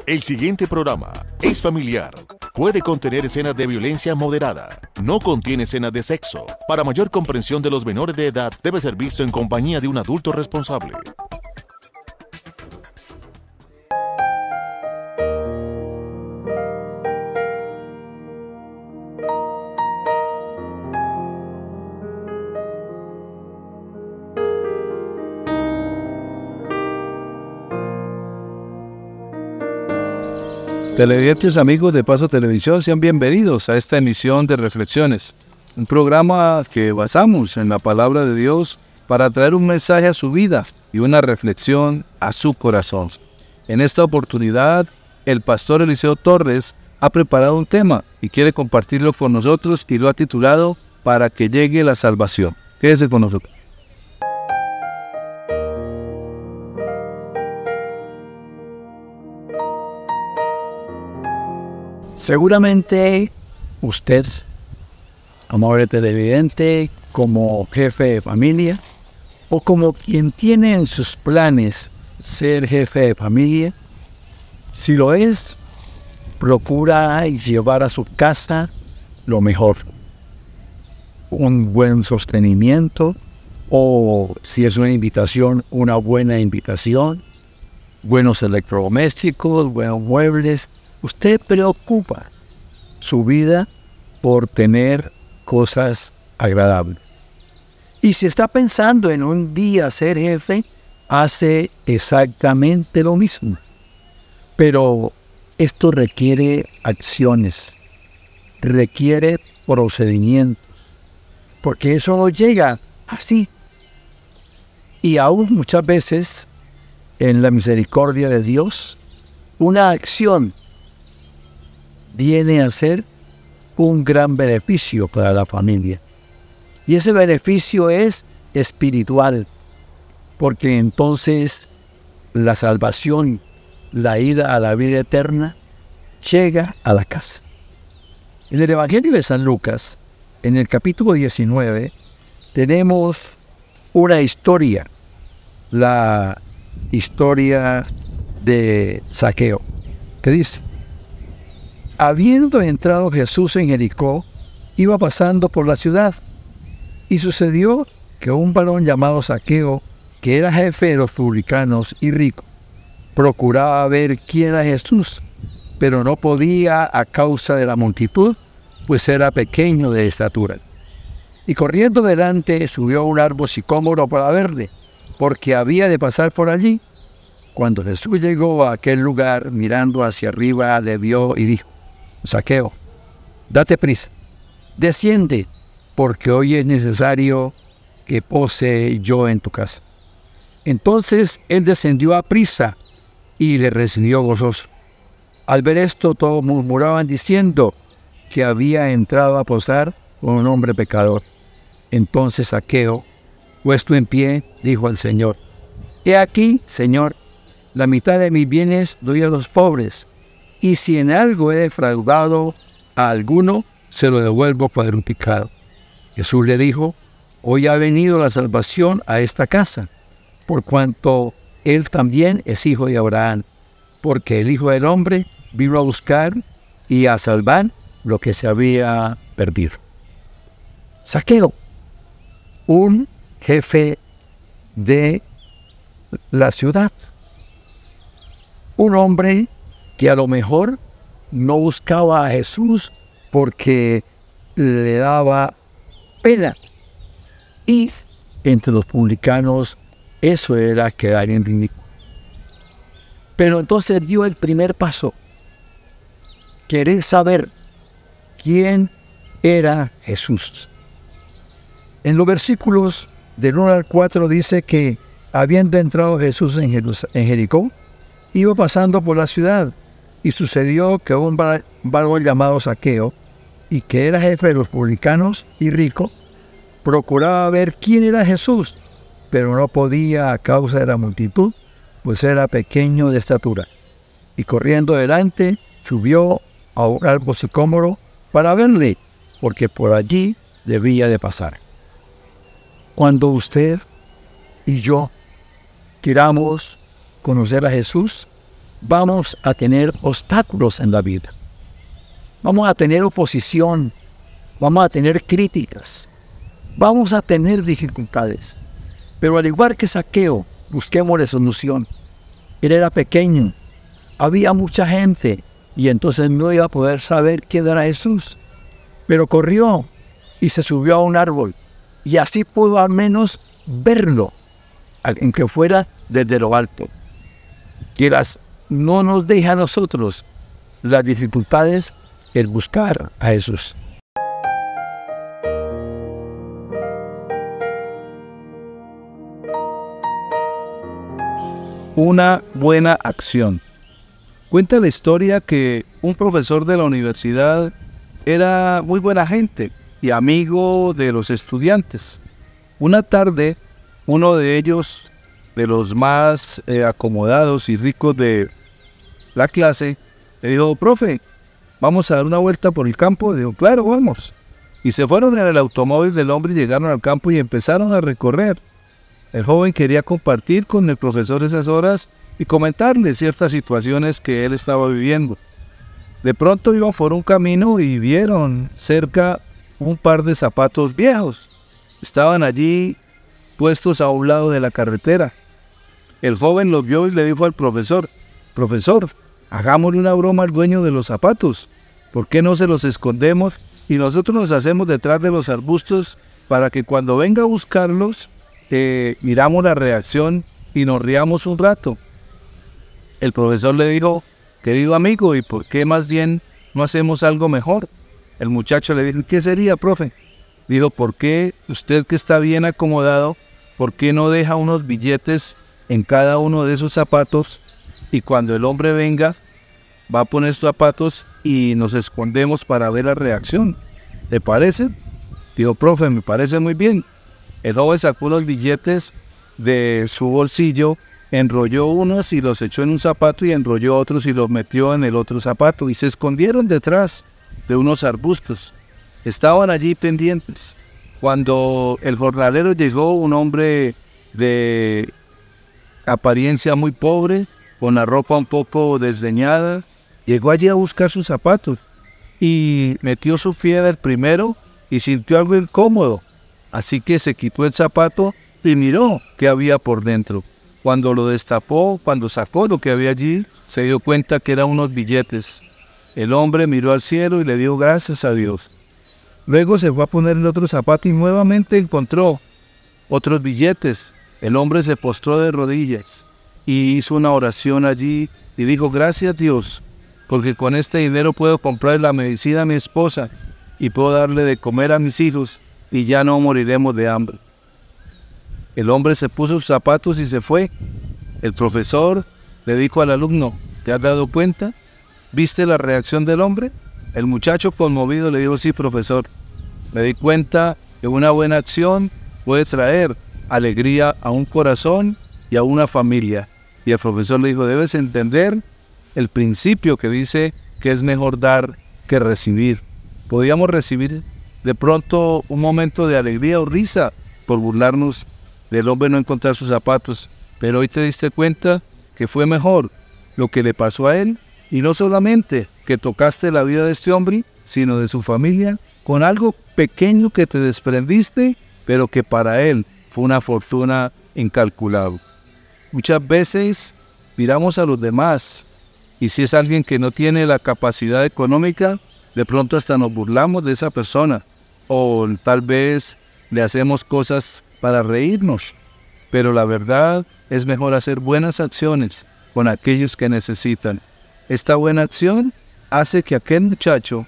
El siguiente programa es familiar. Puede contener escenas de violencia moderada. No contiene escenas de sexo. Para mayor comprensión de los menores de edad, debe ser visto en compañía de un adulto responsable. Televidentes amigos de Paso Televisión, sean bienvenidos a esta emisión de Reflexiones, un programa que basamos en la palabra de Dios para traer un mensaje a su vida y una reflexión a su corazón. En esta oportunidad, el pastor Eliseo Torres ha preparado un tema y quiere compartirlo con nosotros y lo ha titulado Para que llegue la salvación. Quédese con nosotros. Seguramente usted, amable televidente, como jefe de familia o como quien tiene en sus planes ser jefe de familia, si lo es, procura llevar a su casa lo mejor. Un buen sostenimiento o, si es una invitación, una buena invitación, buenos electrodomésticos, buenos muebles. Usted preocupa su vida por tener cosas agradables. Y si está pensando en un día ser jefe, hace exactamente lo mismo. Pero esto requiere acciones, requiere procedimientos, porque eso no llega así. Y aún muchas veces, en la misericordia de Dios, una acción viene a ser un gran beneficio para la familia. Y ese beneficio es espiritual, porque entonces la salvación, la ida a la vida eterna, llega a la casa. En el Evangelio de San Lucas, en el capítulo 19, tenemos una historia, la historia de Zaqueo, que dice: habiendo entrado Jesús en Jericó, iba pasando por la ciudad, y sucedió que un varón llamado Zaqueo, que era jefe de los publicanos y rico, procuraba ver quién era Jesús, pero no podía a causa de la multitud, pues era pequeño de estatura. Y corriendo delante subió a un árbol sicómoro para verle, porque había de pasar por allí. Cuando Jesús llegó a aquel lugar, mirando hacia arriba, le vio y dijo: Zaqueo, date prisa, desciende, porque hoy es necesario que pose yo en tu casa. Entonces él descendió a prisa y le recibió gozoso. Al ver esto, todos murmuraban diciendo que había entrado a posar con un hombre pecador. Entonces Zaqueo, puesto en pie, dijo al Señor: he aquí, Señor, la mitad de mis bienes doy a los pobres, y si en algo he defraudado a alguno, se lo devuelvo cuadruplicado. Jesús le dijo: hoy ha venido la salvación a esta casa, por cuanto él también es hijo de Abraham, porque el Hijo del Hombre vino a buscar y a salvar lo que se había perdido. Zaqueo, un jefe de la ciudad, un hombre que a lo mejor no buscaba a Jesús porque le daba pena. Y entre los publicanos eso era quedar en ridículo. Pero entonces dio el primer paso: querer saber quién era Jesús. En los versículos del 1 al 4 dice que, habiendo entrado Jesús en Jericó, iba pasando por la ciudad, y sucedió que un varón llamado Zaqueo, y que era jefe de los publicanos y rico, procuraba ver quién era Jesús, pero no podía a causa de la multitud, pues era pequeño de estatura. Y corriendo delante, subió a un árbol sicómoro para verle, porque por allí debía de pasar. Cuando usted y yo queramos conocer a Jesús, vamos a tener obstáculos en la vida. Vamos a tener oposición, vamos a tener críticas, vamos a tener dificultades. Pero al igual que Zaqueo, busquemos la solución. Él era pequeño, había mucha gente y entonces no iba a poder saber quién era Jesús. Pero corrió y se subió a un árbol y así pudo al menos verlo, aunque fuera desde lo alto. Que no nos deje a nosotros las dificultades el buscar a Jesús. Una buena acción. Cuenta la historia que un profesor de la universidad era muy buena gente y amigo de los estudiantes. Una tarde, uno de ellos, de los más acomodados y ricos de la clase, le dijo: profe, ¿vamos a dar una vuelta por el campo? Dijo: claro, vamos. Y se fueron en el automóvil del hombre y llegaron al campo y empezaron a recorrer. El joven quería compartir con el profesor esas horas y comentarle ciertas situaciones que él estaba viviendo. De pronto iban por un camino y vieron cerca un par de zapatos viejos. Estaban allí puestos a un lado de la carretera. El joven los vio y le dijo al profesor: profesor, hagámosle una broma al dueño de los zapatos. ¿Por qué no se los escondemos y nosotros nos hacemos detrás de los arbustos para que cuando venga a buscarlos, miramos la reacción y nos riamos un rato? El profesor le dijo: querido amigo, ¿y por qué más bien no hacemos algo mejor? El muchacho le dijo: ¿qué sería, profe? Dijo: ¿por qué usted, que está bien acomodado, por qué no deja unos billetes en cada uno de esos zapatos y cuando el hombre venga va a poner sus zapatos y nos escondemos para ver la reacción? ¿Le parece? Dijo: profe, me parece muy bien. El joven sacó los billetes de su bolsillo, enrolló unos y los echó en un zapato y enrolló otros y los metió en el otro zapato y se escondieron detrás de unos arbustos. Estaban allí pendientes. Cuando el jornalero llegó, un hombre de apariencia muy pobre, con la ropa un poco desdeñada, llegó allí a buscar sus zapatos y metió su pie en el primero y sintió algo incómodo. Así que se quitó el zapato y miró qué había por dentro. Cuando lo destapó, cuando sacó lo que había allí, se dio cuenta que eran unos billetes. El hombre miró al cielo y le dio gracias a Dios. Luego se fue a poner el otro zapato y nuevamente encontró otros billetes. El hombre se postró de rodillas y hizo una oración allí y dijo: gracias Dios, porque con este dinero puedo comprar la medicina a mi esposa y puedo darle de comer a mis hijos y ya no moriremos de hambre. El hombre se puso sus zapatos y se fue. El profesor le dijo al alumno: ¿te has dado cuenta? ¿Viste la reacción del hombre? El muchacho, conmovido, le dijo: sí, profesor, me di cuenta que una buena acción puede traer alegría a un corazón y a una familia. Y el profesor le dijo: debes entender el principio que dice que es mejor dar que recibir. Podíamos recibir de pronto un momento de alegría o risa por burlarnos del hombre no encontrar sus zapatos, pero hoy te diste cuenta que fue mejor lo que le pasó a él, y no solamente que tocaste la vida de este hombre, sino de su familia, con algo pequeño que te desprendiste, pero que para él fue una fortuna incalculable. Muchas veces miramos a los demás y si es alguien que no tiene la capacidad económica, de pronto hasta nos burlamos de esa persona o tal vez le hacemos cosas para reírnos, pero la verdad es mejor hacer buenas acciones con aquellos que necesitan. Esta buena acción hace que aquel muchacho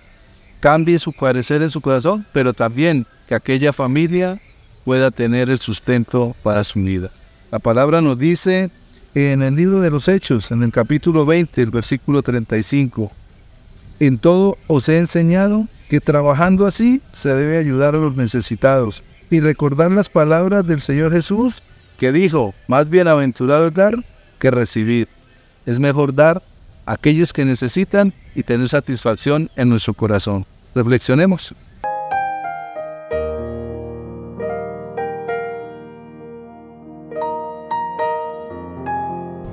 cambie su parecer en su corazón, pero también que aquella familia pueda tener el sustento para su vida. La palabra nos dice en el libro de los Hechos, en el capítulo 20, el versículo 35, en todo os he enseñado que trabajando así se debe ayudar a los necesitados y recordar las palabras del Señor Jesús, que dijo: más bienaventurado es dar que recibir. Es mejor dar a aquellos que necesitan y tener satisfacción en nuestro corazón. Reflexionemos.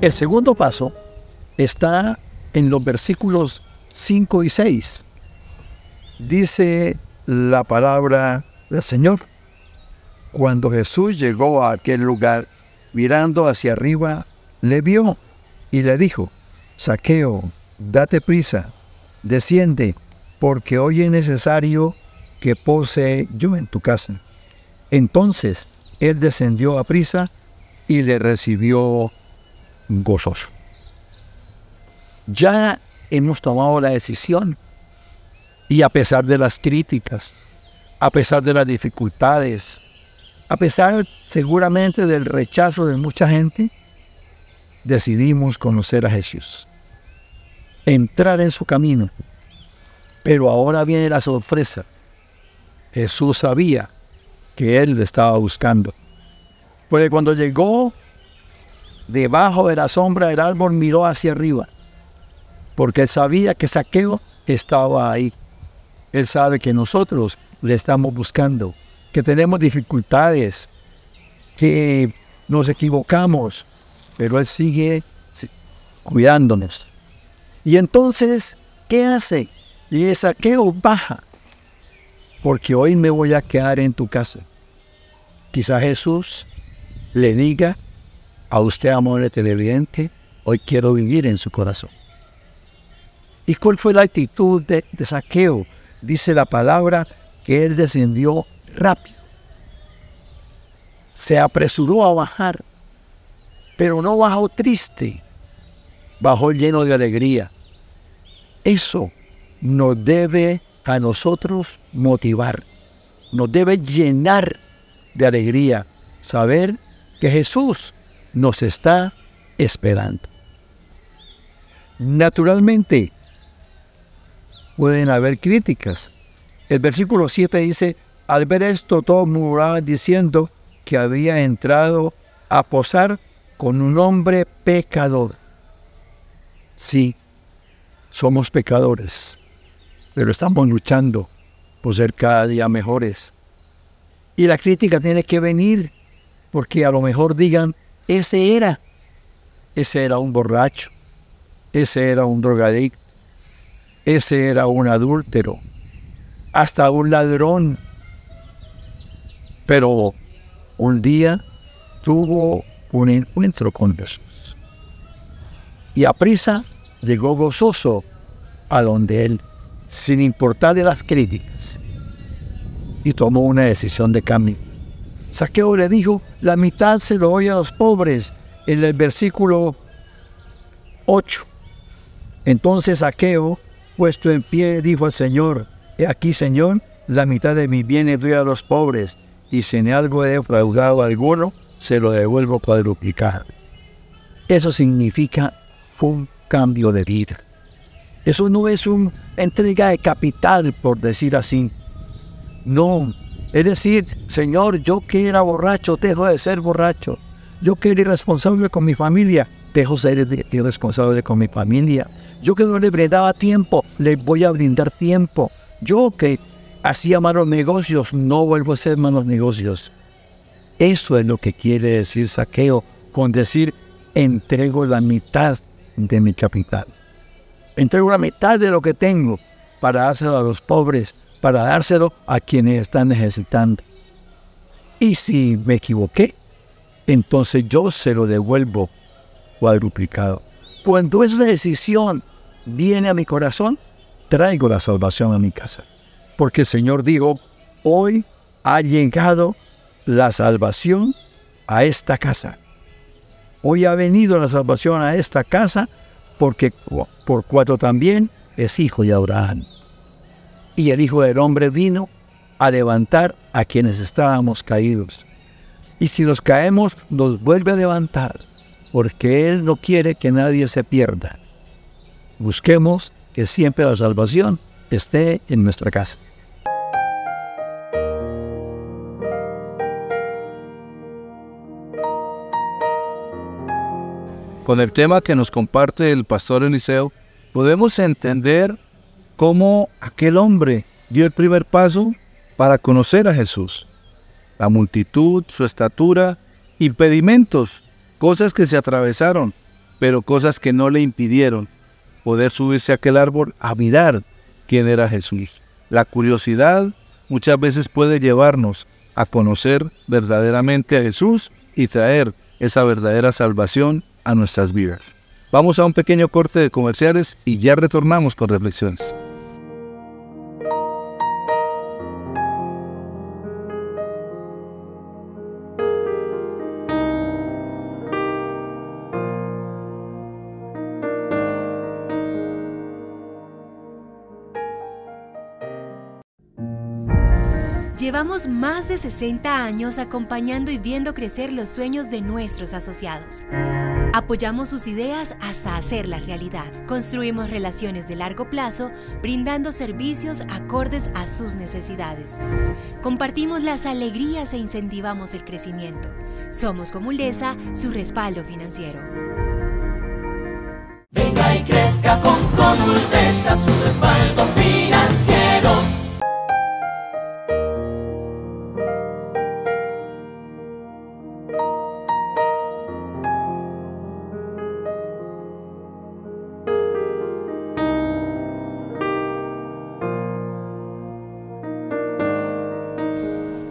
El segundo paso está en los versículos 5 y 6. Dice la palabra del Señor: cuando Jesús llegó a aquel lugar, mirando hacia arriba, le vio y le dijo: Zaqueo, date prisa, desciende, porque hoy es necesario que pose yo en tu casa. Entonces él descendió a prisa y le recibió gozoso. Ya hemos tomado la decisión, y a pesar de las críticas, a pesar de las dificultades, a pesar seguramente del rechazo de mucha gente, decidimos conocer a Jesús, entrar en su camino. Pero ahora viene la sorpresa. Jesús sabía que él le estaba buscando, porque cuando llegó debajo de la sombra del árbol, miró hacia arriba, porque él sabía que Zaqueo estaba ahí. Él sabe que nosotros le estamos buscando, que tenemos dificultades, que nos equivocamos, pero él sigue cuidándonos. Y entonces, ¿qué hace? Y Zaqueo baja, porque hoy me voy a quedar en tu casa. Quizá Jesús le diga a usted, amable televidente: hoy quiero vivir en su corazón. ¿Y cuál fue la actitud de Zaqueo? Dice la palabra que él descendió rápido. Se apresuró a bajar, pero no bajó triste, bajó lleno de alegría. Eso nos debe a nosotros motivar, nos debe llenar de alegría, saber que Jesús nos está esperando. Naturalmente, pueden haber críticas. El versículo 7 dice: al ver esto, todos murmuraban diciendo que había entrado a posar con un hombre pecador. Sí, somos pecadores, pero estamos luchando por ser cada día mejores. Y la crítica tiene que venir, porque a lo mejor digan: ese era un borracho, ese era un drogadicto, ese era un adúltero, hasta un ladrón. Pero un día tuvo un encuentro con Jesús, y aprisa llegó gozoso a donde él, sin importarle las críticas, y tomó una decisión de cambio. Zaqueo le dijo: la mitad se lo doy a los pobres, en el versículo 8. Entonces Zaqueo, puesto en pie, dijo al Señor: he aquí, Señor, la mitad de mis bienes doy a los pobres, y si en algo he defraudado a alguno, se lo devuelvo cuadruplicado. Eso significa un cambio de vida. Eso no es una entrega de capital, por decir así. No, es decir: Señor, yo que era borracho, dejo de ser borracho. Yo que era irresponsable con mi familia, dejo de ser irresponsable con mi familia. Yo que no le brindaba tiempo, le voy a brindar tiempo. Yo que hacía malos negocios, no vuelvo a hacer malos negocios. Eso es lo que quiere decir Zaqueo con decir: entrego la mitad de mi capital. Entrego la mitad de lo que tengo para dárselo a los pobres, para dárselo a quienes están necesitando. Y si me equivoqué, entonces yo se lo devuelvo cuadruplicado. Cuando esa decisión viene a mi corazón, traigo la salvación a mi casa. Porque el Señor dijo: hoy ha llegado la salvación a esta casa. Hoy ha venido la salvación a esta casa, porque por cuanto también es hijo de Abraham. Y el Hijo del Hombre vino a levantar a quienes estábamos caídos. Y si nos caemos, nos vuelve a levantar, porque Él no quiere que nadie se pierda. Busquemos que siempre la salvación esté en nuestra casa. Con el tema que nos comparte el pastor Eliseo, podemos entender cómo aquel hombre dio el primer paso para conocer a Jesús. La multitud, su estatura, impedimentos, cosas que se atravesaron, pero cosas que no le impidieron poder subirse a aquel árbol a mirar quién era Jesús. La curiosidad muchas veces puede llevarnos a conocer verdaderamente a Jesús y traer esa verdadera salvación a nuestras vidas. Vamos a un pequeño corte de comerciales y ya retornamos con reflexiones. Llevamos más de 60 años acompañando y viendo crecer los sueños de nuestros asociados. Apoyamos sus ideas hasta hacerlas realidad. Construimos relaciones de largo plazo, brindando servicios acordes a sus necesidades. Compartimos las alegrías e incentivamos el crecimiento. Somos como Ulesa, su respaldo financiero. Venga y crezca con Ulesa, su respaldo financiero.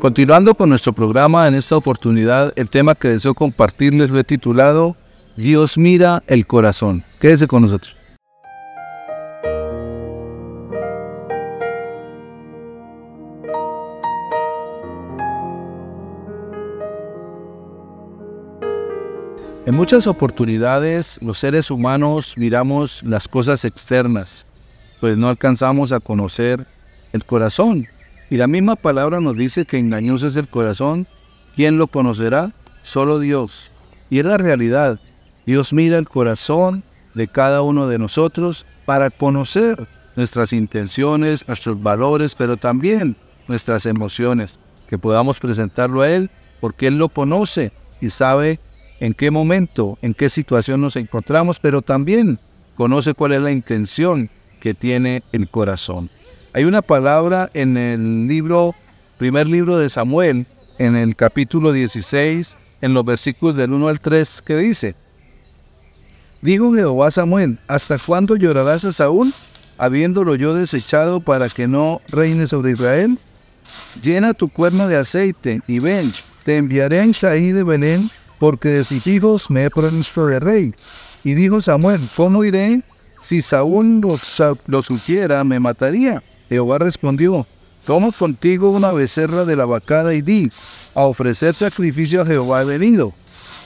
Continuando con nuestro programa, en esta oportunidad, el tema que deseo compartirles lo he titulado Dios mira el corazón. Quédese con nosotros. En muchas oportunidades, los seres humanos miramos las cosas externas, pues no alcanzamos a conocer el corazón. Y la misma palabra nos dice que engañoso es el corazón. ¿Quién lo conocerá? Solo Dios. Y es la realidad. Dios mira el corazón de cada uno de nosotros para conocer nuestras intenciones, nuestros valores, pero también nuestras emociones. Que podamos presentarlo a Él, porque Él lo conoce y sabe en qué momento, en qué situación nos encontramos, pero también conoce cuál es la intención que tiene el corazón. Hay una palabra en el primer libro de Samuel, en el capítulo 16, en los versículos del 1 al 3, que dice: Dijo Jehová a Samuel, ¿hasta cuándo llorarás a Saúl, habiéndolo yo desechado para que no reine sobre Israel? Llena tu cuerno de aceite y ven, te enviaré a Isaí de Belén, porque de sus hijos me he provisto de rey. Y dijo Samuel, ¿cómo iré? Si Saúl lo supiera, me mataría. Jehová respondió, toma contigo una becerra de la vacada y di, a ofrecer sacrificio a Jehová he venido.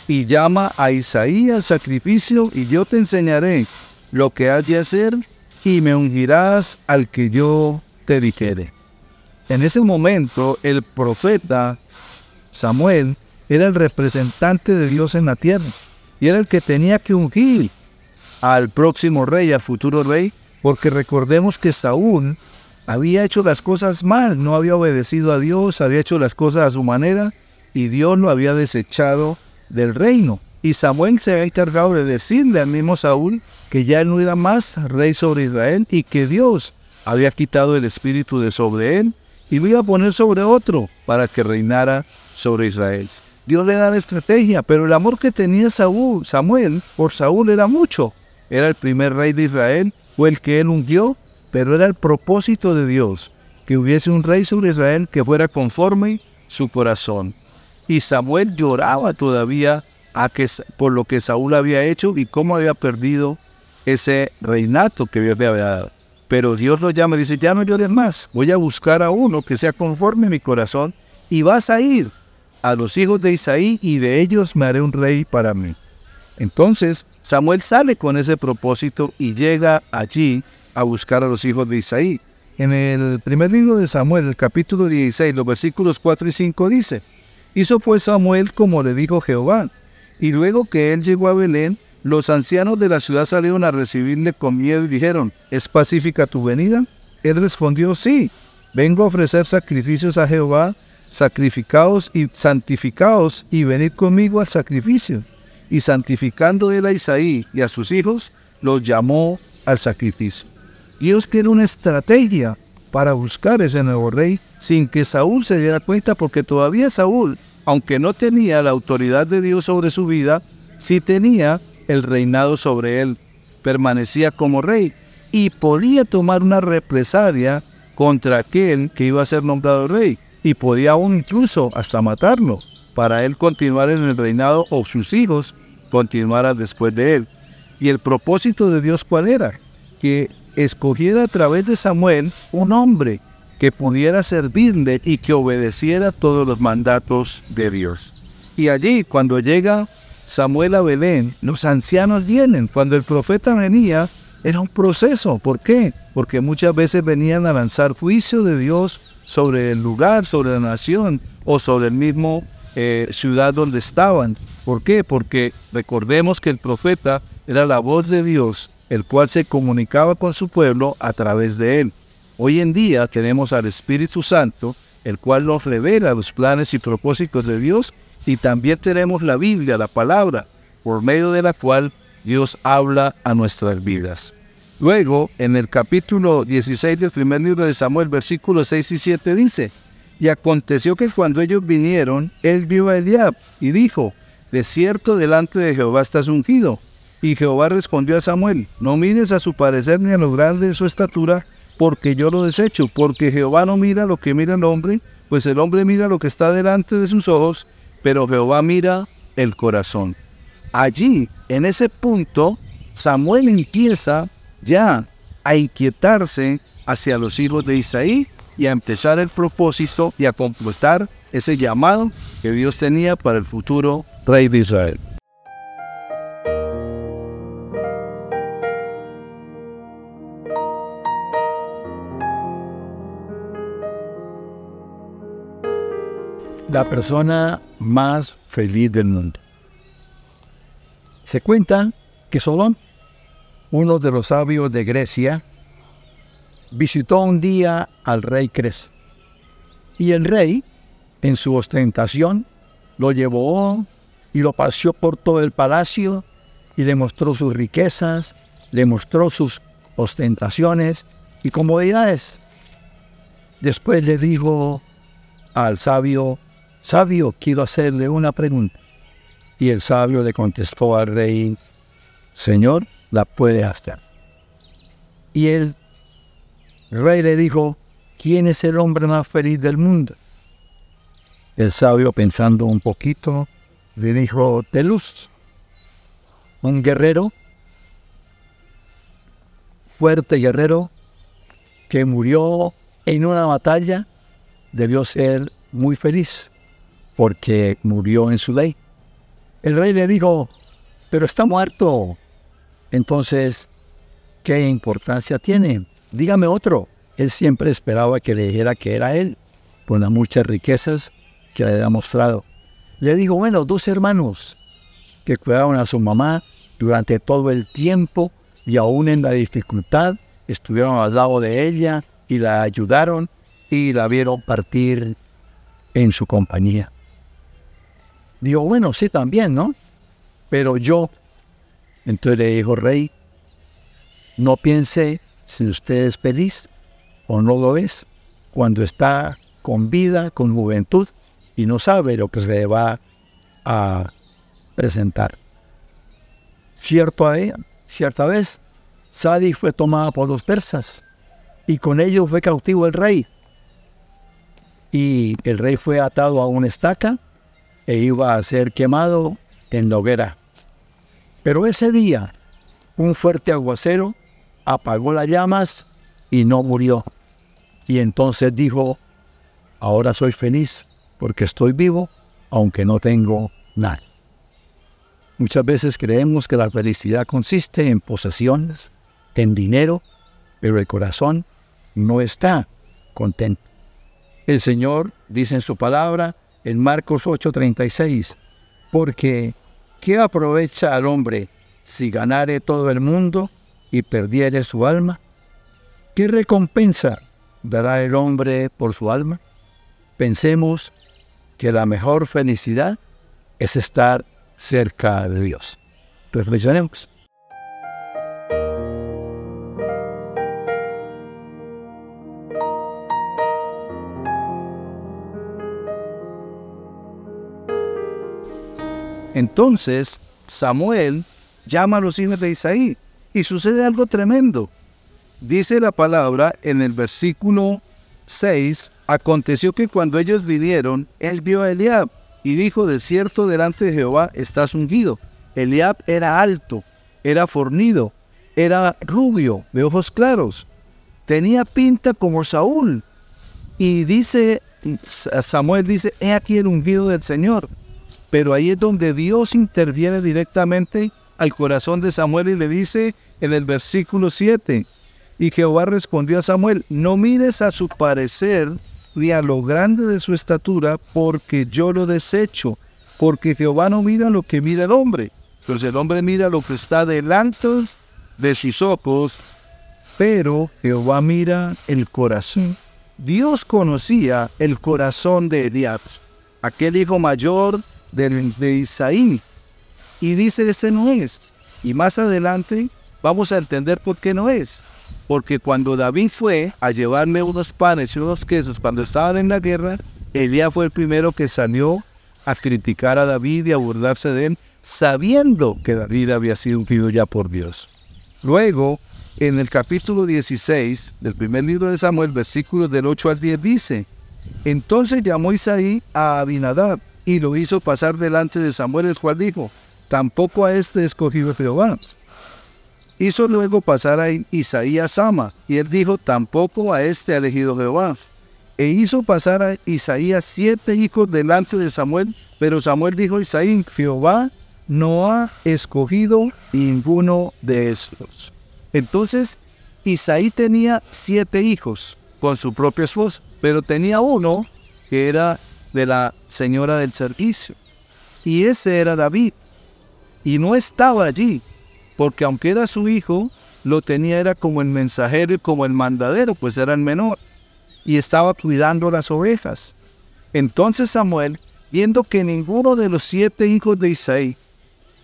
Y llama a Isaí al sacrificio, y yo te enseñaré lo que has de hacer, y me ungirás al que yo te dijere. En ese momento, el profeta Samuel era el representante de Dios en la tierra, y era el que tenía que ungir al próximo rey, al futuro rey, porque recordemos que Saúl había hecho las cosas mal, no había obedecido a Dios, había hecho las cosas a su manera, y Dios lo había desechado del reino. Y Samuel se había encargado de decirle al mismo Saúl que ya él no era más rey sobre Israel, y que Dios había quitado el espíritu de sobre él, y lo iba a poner sobre otro, para que reinara sobre Israel. Dios le da la estrategia, pero el amor que tenía Samuel por Saúl era mucho. Era el primer rey de Israel, fue el que él ungió, pero era el propósito de Dios, que hubiese un rey sobre Israel que fuera conforme su corazón. Y Samuel lloraba todavía por lo que Saúl había hecho y cómo había perdido ese reinato que Dios le había dado. Pero Dios lo llama y dice, ya no llores más, voy a buscar a uno que sea conforme a mi corazón, y vas a ir a los hijos de Isaí, y de ellos me haré un rey para mí. Entonces Samuel sale con ese propósito y llega allí a buscar a los hijos de Isaí. En el primer libro de Samuel, el capítulo 16, los versículos 4 y 5 dice, hizo pues Samuel como le dijo Jehová, y luego que él llegó a Belén, los ancianos de la ciudad salieron a recibirle con miedo y dijeron, ¿es pacífica tu venida? Él respondió, sí, vengo a ofrecer sacrificios a Jehová, sacrificaos y santificaos, y venid conmigo al sacrificio. Y santificando él a Isaí y a sus hijos, los llamó al sacrificio. Dios quiere una estrategia para buscar ese nuevo rey sin que Saúl se diera cuenta, porque todavía Saúl, aunque no tenía la autoridad de Dios sobre su vida, sí tenía el reinado sobre él. Permanecía como rey y podía tomar una represalia contra aquel que iba a ser nombrado rey, y podía aún incluso hasta matarlo, para él continuar en el reinado o sus hijos continuaran después de él. Y el propósito de Dios, ¿cuál era? Que escogiera a través de Samuel un hombre que pudiera servirle y que obedeciera todos los mandatos de Dios. Y allí, cuando llega Samuel a Belén, los ancianos vienen. Cuando el profeta venía, era un proceso. ¿Por qué? Porque muchas veces venían a lanzar juicio de Dios sobre el lugar, sobre la nación o sobre el mismo ciudad donde estaban. ¿Por qué? Porque recordemos que el profeta era la voz de Dios, el cual se comunicaba con su pueblo a través de él. Hoy en día tenemos al Espíritu Santo, el cual nos revela los planes y propósitos de Dios, y también tenemos la Biblia, la palabra, por medio de la cual Dios habla a nuestras vidas. Luego, en el capítulo 16 del primer libro de Samuel, versículos 6 y 7 dice: y aconteció que cuando ellos vinieron, él vio a Eliab y dijo: de cierto delante de Jehová estás ungido. Y Jehová respondió a Samuel: no mires a su parecer ni a lo grande de su estatura, porque yo lo desecho, porque Jehová no mira lo que mira el hombre, pues el hombre mira lo que está delante de sus ojos, pero Jehová mira el corazón. Allí, en ese punto, Samuel empieza ya a inquietarse hacia los hijos de Isaí y a empezar el propósito y a completar ese llamado que Dios tenía para el futuro rey de Israel. La persona más feliz del mundo. Se cuenta que Solón, uno de los sabios de Grecia, visitó un día al rey Creso. Y el rey, en su ostentación, lo llevó y lo paseó por todo el palacio y le mostró sus riquezas, le mostró sus ostentaciones y comodidades. Después le dijo al sabio: sabio, quiero hacerle una pregunta. Y el sabio le contestó al rey: Señor, la puede hacer. Y el rey le dijo: ¿quién es el hombre más feliz del mundo? El sabio, pensando un poquito, le dijo: Telús, un guerrero, fuerte guerrero, que murió en una batalla, debió ser muy feliz, porque murió en su ley. El rey le dijo: pero está muerto. Entonces, ¿qué importancia tiene? Dígame otro. Él siempre esperaba que le dijera que era él, por las muchas riquezas que le había mostrado. Le dijo: bueno, 2 hermanos que cuidaron a su mamá durante todo el tiempo y aún en la dificultad, estuvieron al lado de ella y la ayudaron y la vieron partir en su compañía. Dijo: bueno, sí, también, ¿no? Pero yo. Entonces le dijo: rey, no piense si usted es feliz o no lo es cuando está con vida, con juventud y no sabe lo que se le va a presentar. Cierta vez, Sadi fue tomada por los persas y con ellos fue cautivo el rey. Y el rey fue atado a una estaca e iba a ser quemado en la hoguera. Pero ese día, un fuerte aguacero apagó las llamas y no murió. Y entonces dijo: ahora soy feliz porque estoy vivo, aunque no tengo nada. Muchas veces creemos que la felicidad consiste en posesiones, en dinero, pero el corazón no está contento. El Señor dice en su palabra, en Marcos 8:36, porque ¿qué aprovecha al hombre si ganare todo el mundo y perdiere su alma? ¿Qué recompensa dará el hombre por su alma? Pensemos que la mejor felicidad es estar cerca de Dios. Reflexionemos. Entonces Samuel llama a los hijos de Isaí. Y sucede algo tremendo. Dice la palabra en el versículo 6, aconteció que cuando ellos vinieron, él vio a Eliab y dijo, de cierto delante de Jehová estás ungido. Eliab era alto, era fornido, era rubio, de ojos claros, tenía pinta como Saúl. Y dice, Samuel dice, he aquí el ungido del Señor. Pero ahí es donde Dios interviene directamente al corazón de Samuel y le dice en el versículo 7, y Jehová respondió a Samuel, no mires a su parecer ni a lo grande de su estatura, porque yo lo desecho, porque Jehová no mira lo que mira el hombre, pues el hombre mira lo que está delante de sus ojos, pero Jehová mira el corazón. Dios conocía el corazón de Eliab, aquel hijo mayor de Isaí, y dice, ese no es. Y más adelante vamos a entender por qué no es. Porque cuando David fue a llevarme unos panes y unos quesos cuando estaban en la guerra, Eliab fue el primero que salió a criticar a David y a burlarse de él, sabiendo que David había sido ungido ya por Dios. Luego, en el capítulo 16 del primer libro de Samuel, versículos del 8 al 10, dice, entonces llamó Isaí a Abinadab y lo hizo pasar delante de Samuel, el cual dijo, tampoco a este escogió Jehová. Hizo luego pasar a Isaí a Sama, y él dijo, tampoco a este ha elegido Jehová. E hizo pasar a Isaí a 7 hijos delante de Samuel, pero Samuel dijo a Isaí, Jehová no ha escogido ninguno de estos. Entonces, Isaí tenía 7 hijos con su propia esposa, pero tenía uno que era de la señora del servicio, y ese era David. Y no estaba allí, porque aunque era su hijo, lo tenía era como el mensajero y como el mandadero, pues era el menor, y estaba cuidando las ovejas. Entonces Samuel, viendo que ninguno de los 7 hijos de Isaí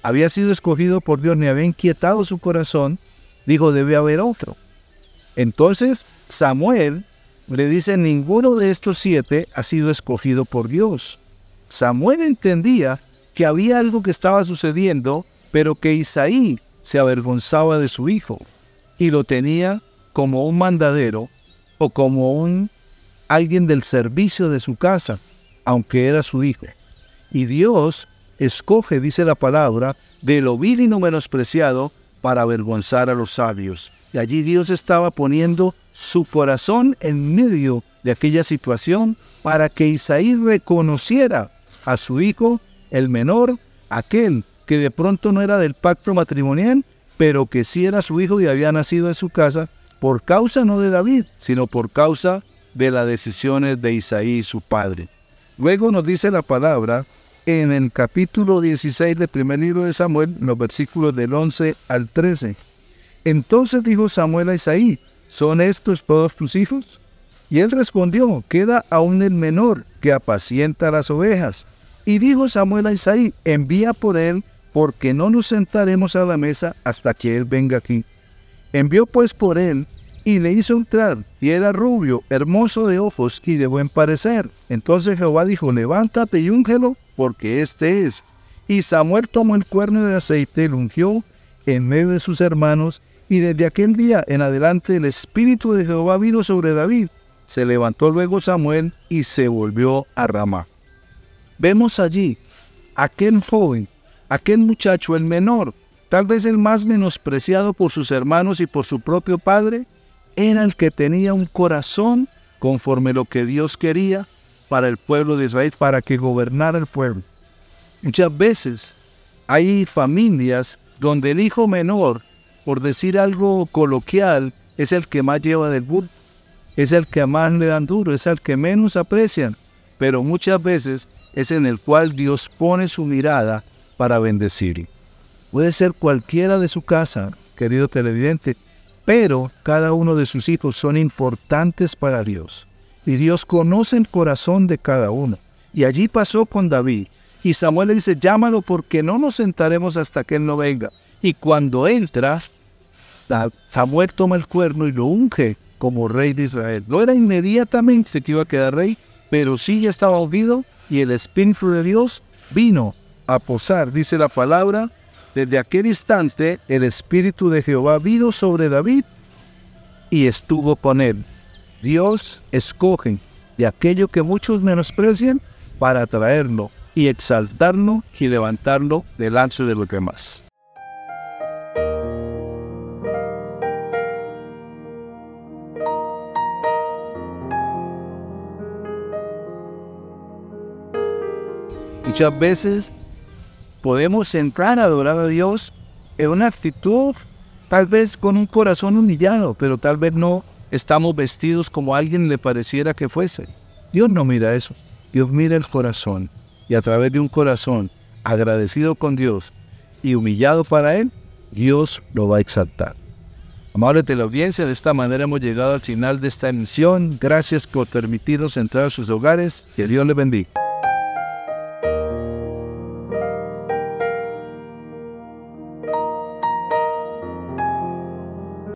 había sido escogido por Dios ni había inquietado su corazón, dijo, debe haber otro. Entonces Samuel le dice, ninguno de estos 7 ha sido escogido por Dios. Samuel entendía que había algo que estaba sucediendo, pero que Isaí se avergonzaba de su hijo y lo tenía como un mandadero o como alguien del servicio de su casa, aunque era su hijo. Y Dios escoge, dice la palabra, de lo vil y no menospreciado para avergonzar a los sabios. Y allí Dios estaba poniendo su corazón en medio de aquella situación para que Isaí reconociera a su hijo, el menor, aquel que de pronto no era del pacto matrimonial, pero que sí era su hijo y había nacido en su casa, por causa no de David, sino por causa de las decisiones de Isaí, su padre. Luego nos dice la palabra, en el capítulo 16 del primer libro de Samuel, los versículos del 11 al 13. Entonces dijo Samuel a Isaí, ¿son estos todos tus hijos? Y él respondió, queda aún el menor, que apacienta las ovejas. Y dijo Samuel a Isaí, envía por él, porque no nos sentaremos a la mesa hasta que él venga aquí. Envió pues por él, y le hizo entrar, y era rubio, hermoso de ojos y de buen parecer. Entonces Jehová dijo, levántate y úngelo, porque este es. Y Samuel tomó el cuerno de aceite y lo ungió en medio de sus hermanos, y desde aquel día en adelante el Espíritu de Jehová vino sobre David. Se levantó luego Samuel y se volvió a Ramá. Vemos allí aquel joven, aquel muchacho, el menor, tal vez el más menospreciado por sus hermanos y por su propio padre, era el que tenía un corazón conforme lo que Dios quería para el pueblo de Israel, para que gobernara el pueblo. Muchas veces hay familias donde el hijo menor, por decir algo coloquial, es el que más lleva del burro, es el que más le dan duro, es el que menos aprecian, pero muchas veces es en el cual Dios pone su mirada para bendecirle. Puede ser cualquiera de su casa, querido televidente, pero cada uno de sus hijos son importantes para Dios. Y Dios conoce el corazón de cada uno. Y allí pasó con David. Y Samuel le dice, llámalo porque no nos sentaremos hasta que él no venga. Y cuando entra, Samuel toma el cuerno y lo unge como rey de Israel. No era inmediatamente que iba a quedar rey, pero sí ya estaba ungido y el Espíritu de Dios vino a posar, dice la palabra, Desde aquel instante, el Espíritu de Jehová vino sobre David y estuvo con él. Dios escoge de aquello que muchos menosprecian para traerlo y exaltarlo y levantarlo delante de los demás. Muchas veces podemos entrar a adorar a Dios en una actitud, tal vez con un corazón humillado, pero tal vez no estamos vestidos como a alguien le pareciera que fuese. Dios no mira eso. Dios mira el corazón. Y a través de un corazón agradecido con Dios y humillado para Él, Dios lo va a exaltar. Amables de la audiencia, de esta manera hemos llegado al final de esta emisión. Gracias por permitirnos entrar a sus hogares. Que Dios les bendiga.